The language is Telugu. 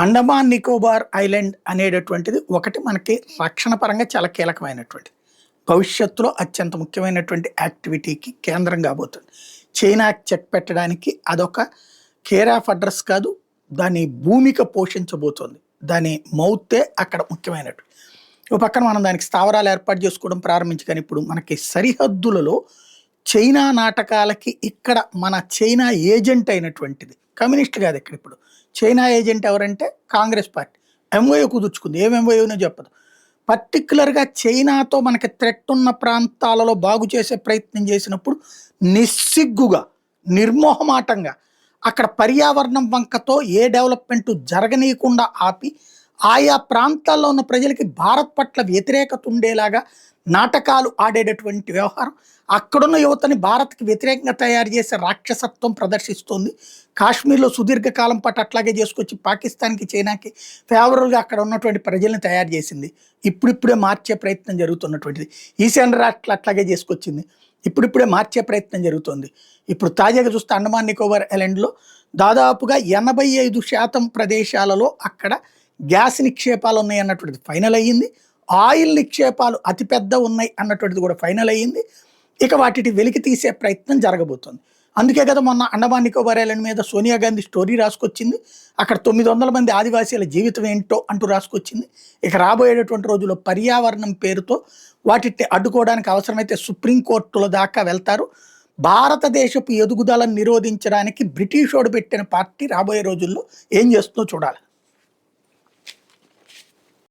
అండమాన్ నికోబార్ ఐలాండ్ అనేటటువంటిది ఒకటి మనకి రక్షణ పరంగా చాలా కీలకమైనటువంటిది. భవిష్యత్తులో అత్యంత ముఖ్యమైనటువంటి యాక్టివిటీకి కేంద్రం కాబోతుంది. చైనాకి చెక్ పెట్టడానికి అదొక కేర్ ఆఫ్ అడ్రస్ కాదు. దాని భూమిక పోషించబోతోంది. దాని మౌతే అక్కడ ముఖ్యమైనటువంటి. ఓ పక్కన మనం దానికి స్థావరాలు ఏర్పాటు చేసుకోవడం ప్రారంభించి కానీ ఇప్పుడు మనకి సరిహద్దులలో చైనా నాటకాలకి ఇక్కడ మన చైనా ఏజెంట్ అయినటువంటిది కమ్యూనిస్ట్ కాదు ఇక్కడ ఇప్పుడు చైనా ఏజెంట్ ఎవరంటే కాంగ్రెస్ పార్టీ ఎంఓయూ కుదుర్చుకుంది. ఏం ఎంఓయూనో చెప్పదు. పర్టికులర్గా చైనాతో మనకి థ్రెట్ ఉన్న ప్రాంతాలలో బాగు చేసే ప్రయత్నం చేసినప్పుడు నిస్సిగ్గుగా నిర్మోహమాటంగా అక్కడ పర్యావరణం వంకతో ఏ డెవలప్మెంట్ జరగనీయకుండా ఆపి ఆయా ప్రాంతాల్లో ఉన్న ప్రజలకి భారత్ పట్ల వ్యతిరేకత ఉండేలాగా నాటకాలు ఆడేటటువంటి వ్యవహారం అక్కడున్న యువతని భారత్కి వ్యతిరేకంగా తయారు చేసే రాక్షసత్వం ప్రదర్శిస్తుంది. కాశ్మీర్లో సుదీర్ఘకాలం పాటు అట్లాగే చేసుకొచ్చి పాకిస్తాన్కి చైనాకి ఫేవరబుల్గా అక్కడ ఉన్నటువంటి ప్రజల్ని తయారు చేసింది. ఇప్పుడిప్పుడే మార్చే ప్రయత్నం జరుగుతున్నటువంటిది. ఈశాన్య రాష్ట్రాలు అట్లాగే చేసుకొచ్చింది. ఇప్పుడిప్పుడే మార్చే ప్రయత్నం జరుగుతుంది. ఇప్పుడు తాజాగా చూస్తే అండమాన్ నికోబార్ ఐలాండ్లో దాదాపుగా 85% ప్రదేశాలలో అక్కడ గ్యాస్ నిక్షేపాలు ఉన్నాయి అన్నటువంటిది ఫైనల్ అయ్యింది. ఆయిల్ నిక్షేపాలు అతిపెద్ద ఉన్నాయి అన్నటువంటిది కూడా ఫైనల్ అయ్యింది. ఇక వాటిని వెలికి తీసే ప్రయత్నం జరగబోతోంది. అందుకే కదా మొన్న అండమాన్ నికోబార్ ఐలాండ్ మీద సోనియా గాంధీ స్టోరీ రాసుకొచ్చింది. అక్కడ 900 మంది ఆదివాసీల జీవితం ఏంటో అంటూ రాసుకొచ్చింది. ఇక రాబోయేటటువంటి రోజుల్లో పర్యావరణం పేరుతో వాటిని అడ్డుకోవడానికి అవసరమైతే సుప్రీంకోర్టుల దాకా వెళ్తారు. భారతదేశపు ఎదుగుదలను నిరోధించడానికి బ్రిటిషోడు పెట్టిన పార్టీ రాబోయే రోజుల్లో ఏం చేస్తుందో చూడాలి.